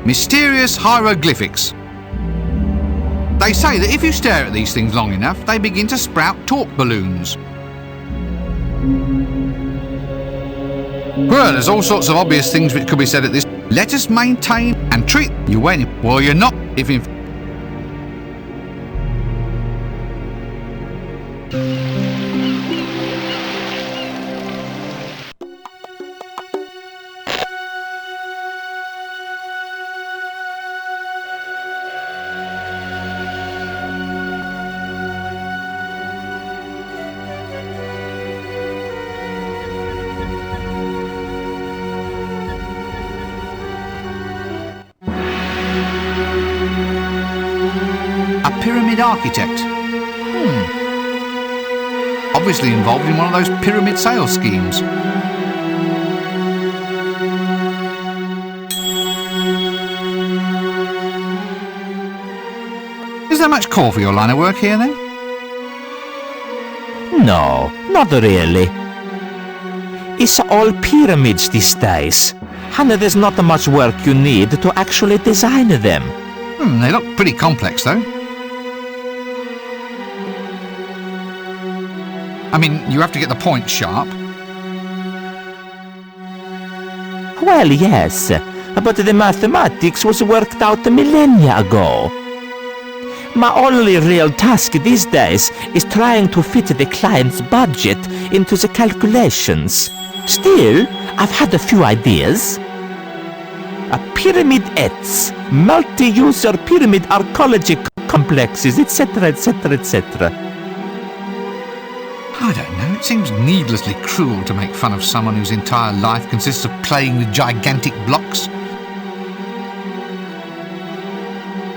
Mysterious hieroglyphics. They say that if you stare at these things long enough, they begin to sprout talk balloons. Well, there's all sorts of obvious things which could be said at this. Let us maintain and treat you when, well, you're not, if in pyramid architect. Obviously involved in one of those pyramid sales schemes. Is there much call for your line of work here then? No, not really. It's all pyramids these days, and there's not much work you need to actually design them. They look pretty complex though. I mean, you have to get the points sharp. Well, yes, but the mathematics was worked out millennia ago. My only real task these days is trying to fit the client's budget into the calculations. Still, I've had a few ideas. A pyramid-ettes, multi-user pyramid archaeology complexes, etc., etc., etc. I don't know, it seems needlessly cruel to make fun of someone whose entire life consists of playing with gigantic blocks.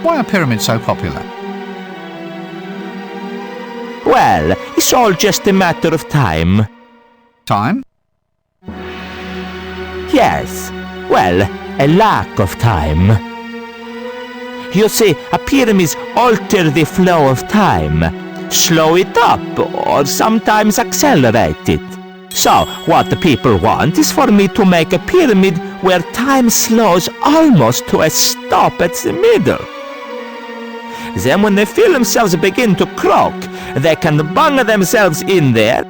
Why are pyramids so popular? Well, it's all just a matter of time. Time? Yes, well, a lack of time. You see, pyramids alter the flow of time, slow it up, or sometimes accelerate it. So, what the people want is for me to make a pyramid where time slows almost to a stop at the middle. Then when they feel themselves begin to croak, they can bung themselves in there,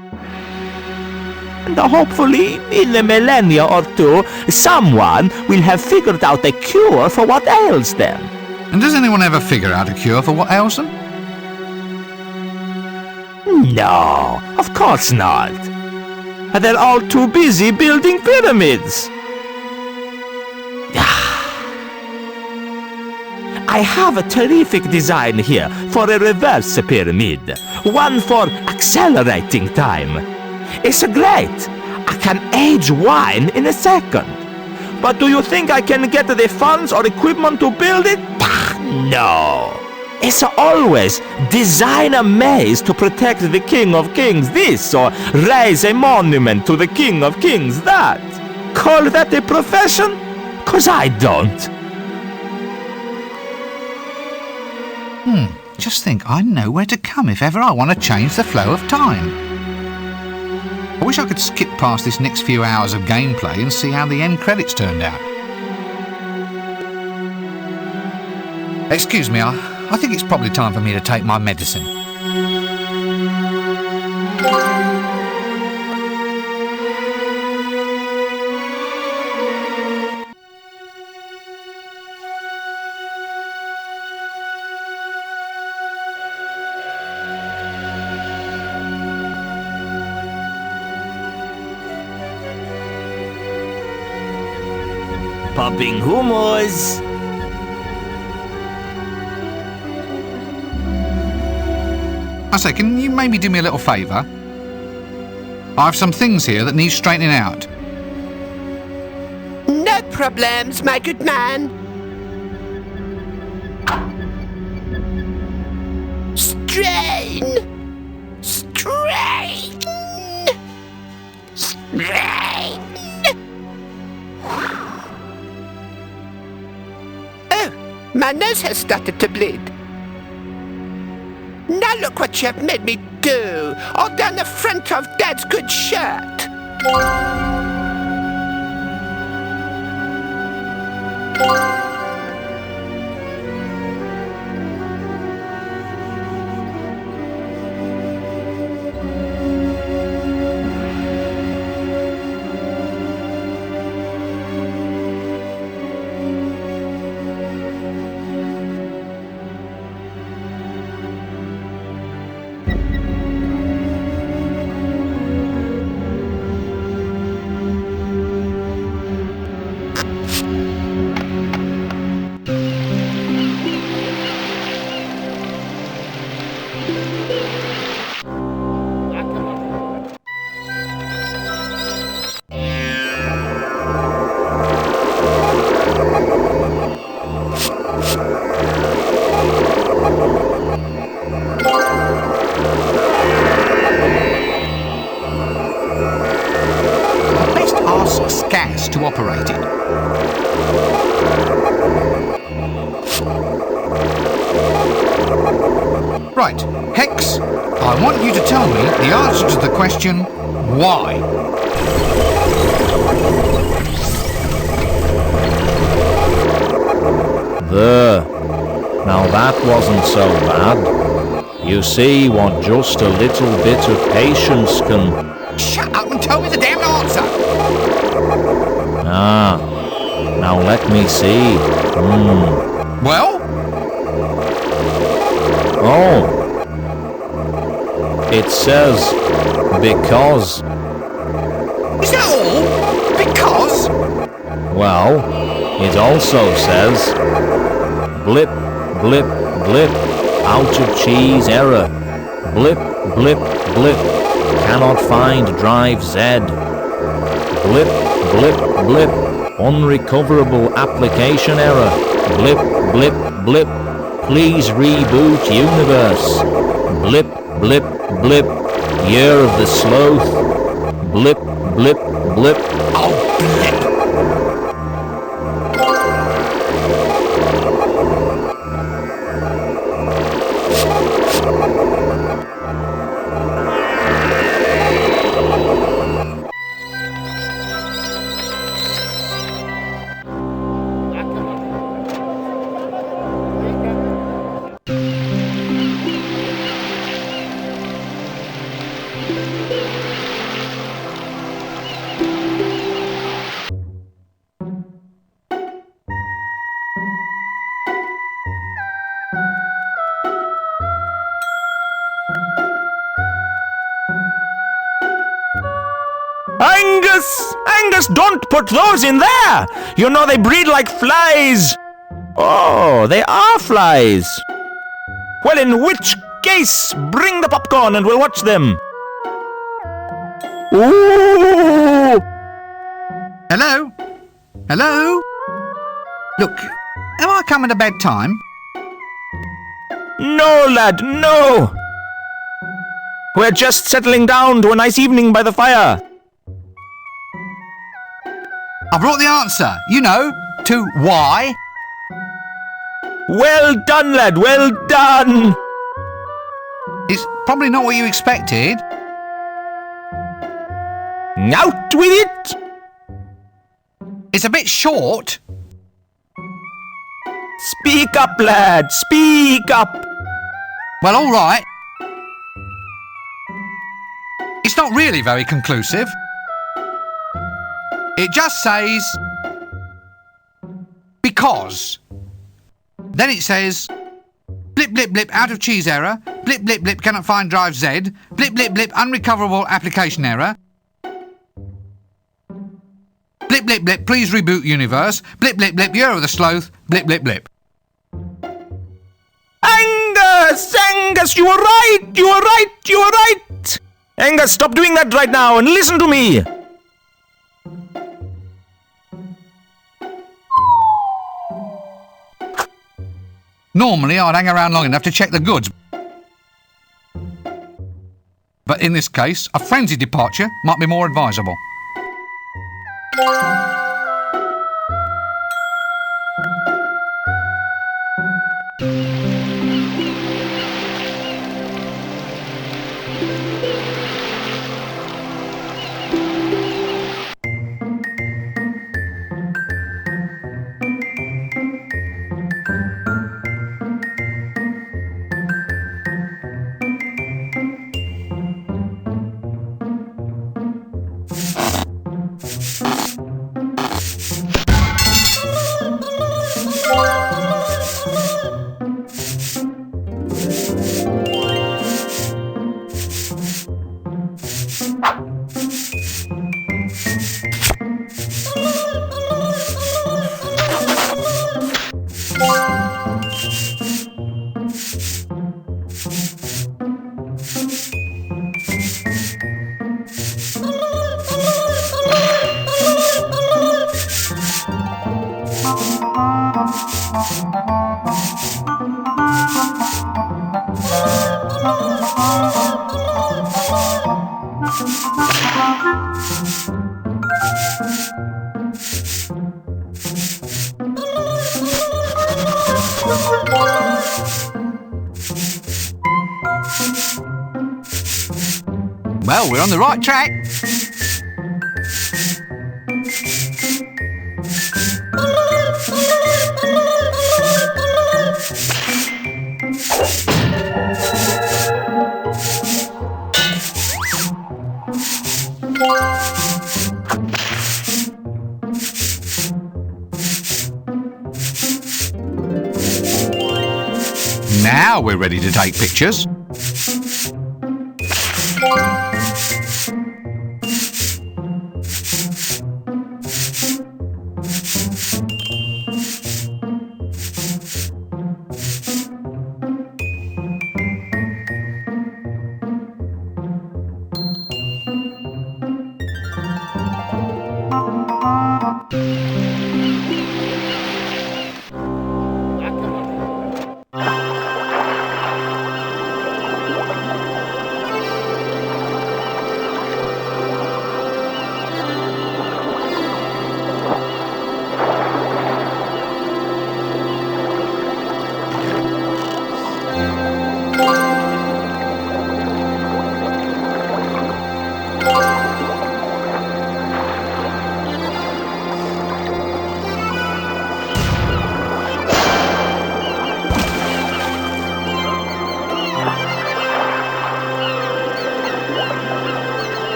and hopefully, in a millennia or two, someone will have figured out a cure for what ails them. And does anyone ever figure out a cure for what ails them? No, of course not. They're all too busy building pyramids. I have a terrific design here for a reverse pyramid, one for accelerating time. It's great. I can age wine in a second. But do you think I can get the funds or equipment to build it? No. It's always design a maze to protect the King of Kings this, or raise a monument to the King of Kings that. Call that a profession? 'Cause I don't. Just think, I know where to come if ever I want to change the flow of time. I wish I could skip past this next few hours of gameplay and see how the end credits turned out. Excuse me, I think it's probably time for me to take my medicine. Popping hummus. I say, can you maybe do me a little favour? I have some things here that need straightening out. No problems, my good man. Strain! Strain! Strain! Oh, my nose has started to bleed. Now look what you have made me do, all down the front of Dad's good shirt. to operate it. Right, Hex, I want you to tell me the answer to the question, why? There. Now that wasn't so bad. You see what just a little bit of patience can... Shut up and tell me the damn answer! Ah. Now let me see. Well? Oh. It says, because. Is that all? Because? Well, it also says, blip, blip, blip, out of cheese error. Blip, blip, blip, cannot find drive Z. Blip, blip, blip, unrecoverable application error. Blip, blip, blip, please reboot universe. Blip, blip, blip, year of the sloth. Blip, blip, blip. Oh, blip! Angus, don't put those in there! You know they breed like flies! Oh, they are flies! Well, in which case, bring the popcorn and we'll watch them! Ooh! Hello? Hello? Look, am I coming to bedtime? No, lad, no! We're just settling down to a nice evening by the fire. I brought the answer, you know, to why. Well done, lad, well done! It's probably not what you expected. Out with it! It's a bit short. Speak up, lad, speak up! Well, all right. It's not really very conclusive. It just says, because. Then it says, blip, blip, blip, out of cheese error. Blip, blip, blip, cannot find drive Z. Blip, blip, blip, unrecoverable application error. Blip, blip, blip, please reboot universe. Blip, blip, blip, year of the sloth. Blip, blip, blip. Angus, you were right! Angus, stop doing that right now and listen to me! Normally, I'd hang around long enough to check the goods. But in this case, a frenzied departure might be more advisable. Well, we're on the right track. Now we're ready to take pictures.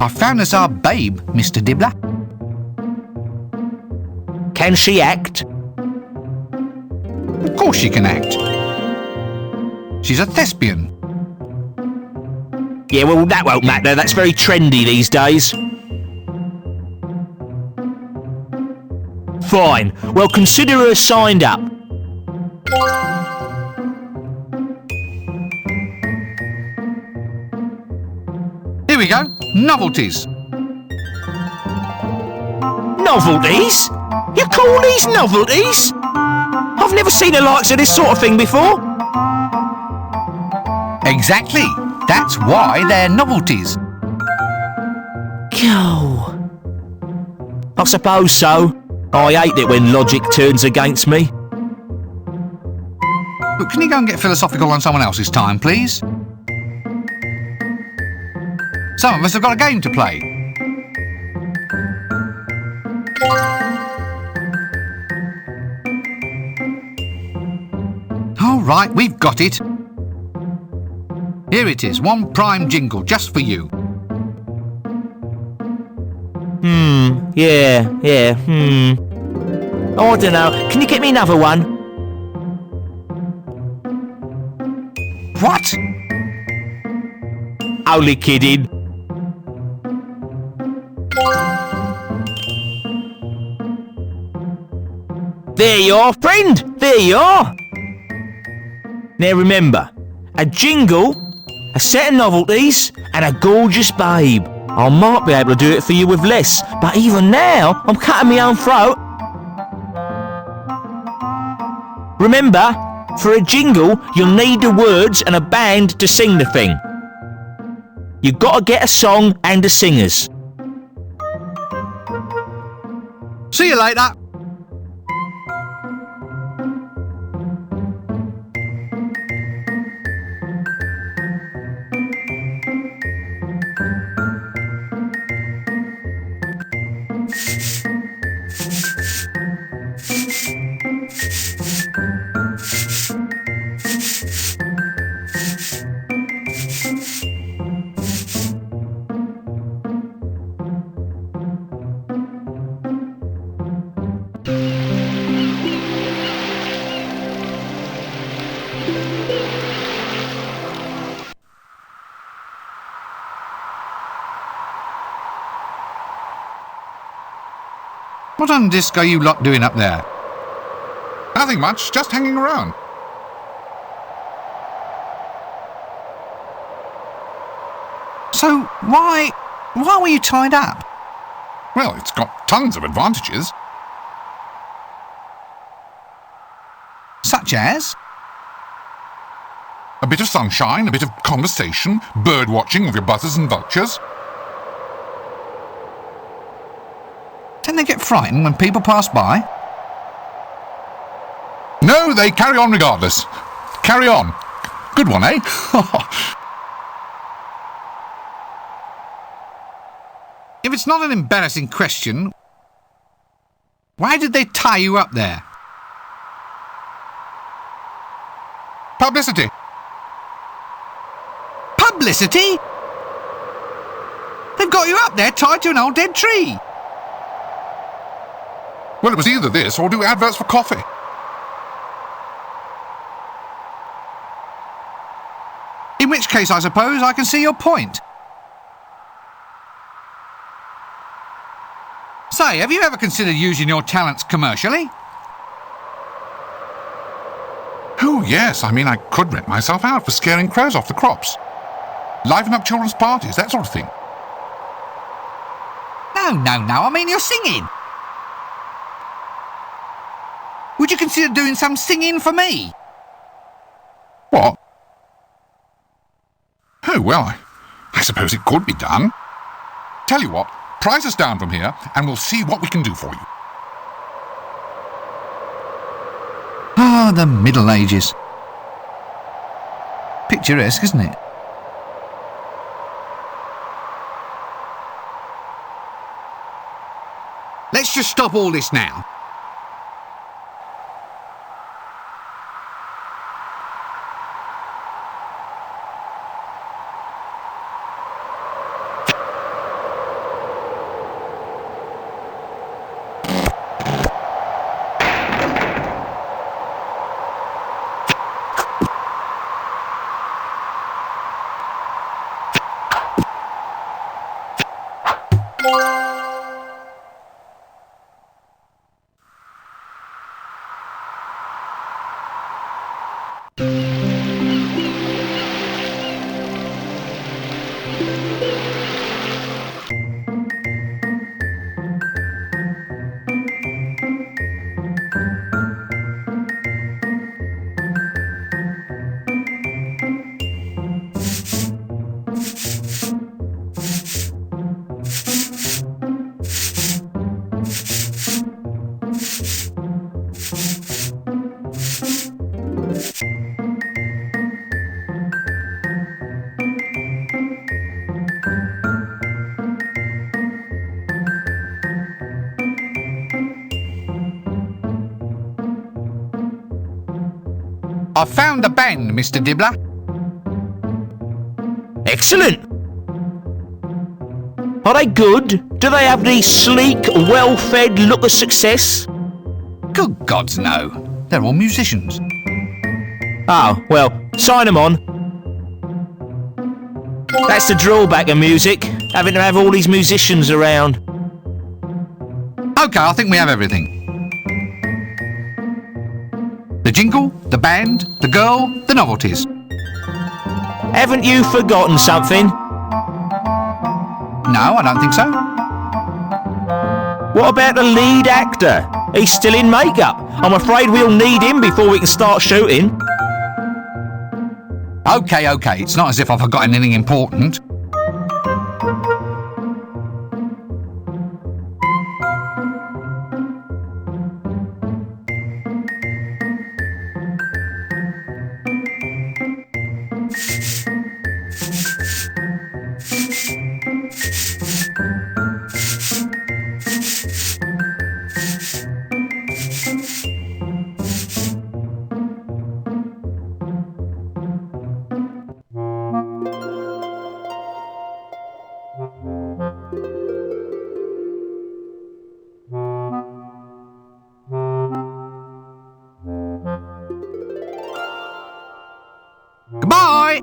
I found us our babe, Mr. Dibbler. Can she act? Of course she can act. She's a thespian. Yeah, well, that won't matter. That's very trendy these days. Fine. Well, consider her signed up. Here we go. Novelties. Novelties? You call these novelties? I've never seen the likes of this sort of thing before. Exactly. That's why they're novelties. Go. I suppose so. I hate it when logic turns against me. But can you go and get philosophical on someone else's time, please? Some of us have got a game to play. All right, we've got it. Here it is, one prime jingle just for you. Yeah. Oh, I don't know. Can you get me another one? What? Only kidding. There you are, friend. There you are. Now remember, a jingle, a set of novelties, and a gorgeous babe. I might be able to do it for you with less, but even now, I'm cutting my own throat. Remember, for a jingle, you'll need the words and a band to sing the thing. You've got to get a song and the singers. See you later. What on disc are you lot doing up there? Nothing much, just hanging around. So, why were you tied up? Well, it's got tons of advantages. Such as? A bit of sunshine, a bit of conversation, bird watching with your buzzers and vultures. Don't they get frightened when people pass by? No, they carry on regardless. Carry on. Good one, eh? If it's not an embarrassing question, why did they tie you up there? Publicity. Publicity? They've got you up there tied to an old dead tree. Well, it was either this or do adverts for coffee. In which case, I suppose, I can see your point. Say, have you ever considered using your talents commercially? Oh, yes. I mean, I could rent myself out for scaring crows off the crops. Liven up children's parties, that sort of thing. No, I mean you're singing. Would you consider doing some singing for me? What? Oh, well, I suppose it could be done. Tell you what, prize us down from here and we'll see what we can do for you. Ah, the Middle Ages. Picturesque, isn't it? Let's just stop all this now. I found the band, Mr. Dibbler. Excellent. Are they good? Do they have the sleek, well-fed look of success? Good gods, no. They're all musicians. Oh, well, sign them on. That's the drawback of music, having to have all these musicians around. OK, I think we have everything. The jingle, the band, the girl, the novelties. Haven't you forgotten something? No, I don't think so. What about the lead actor? He's still in makeup. I'm afraid we'll need him before we can start shooting. OK, it's not as if I've forgotten anything important. Goodbye!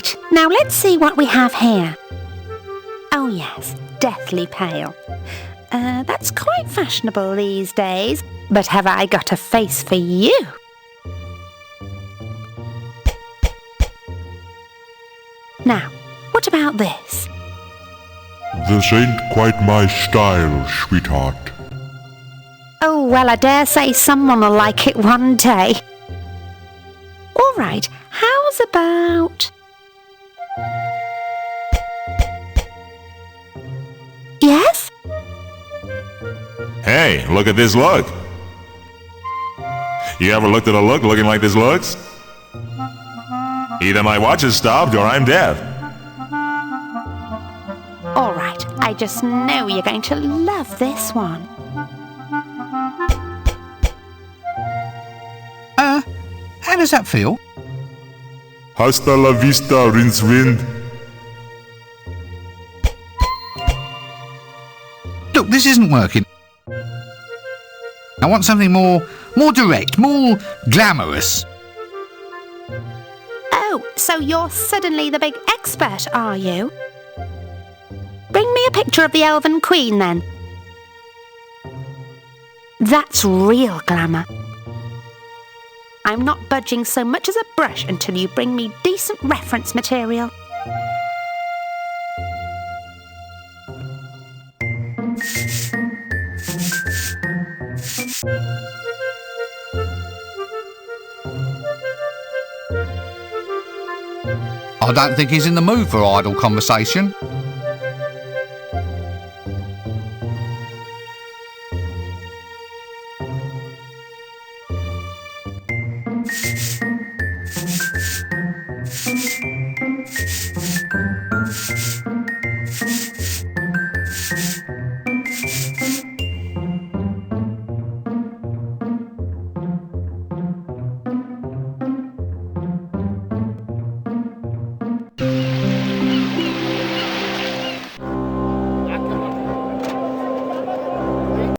Right, now let's see what we have here. Oh yes, deathly pale. That's quite fashionable these days, but have I got a face for you? Now, what about this? This ain't quite my style, sweetheart. Oh, well, I dare say someone will like it one day. All right, how's about... Yes? Hey, look at this look. You ever looked at a look looking like this looks? Either my watch is stopped or I'm deaf. All right, I just know you're going to love this one. How does that feel? Hasta la vista, Rincewind. Look, this isn't working. I want something more direct, more glamorous. Oh, so you're suddenly the big expert, are you? Bring me a picture of the Elven Queen, then. That's real glamour. I'm not budging so much as a brush until you bring me decent reference material. I don't think he's in the mood for idle conversation.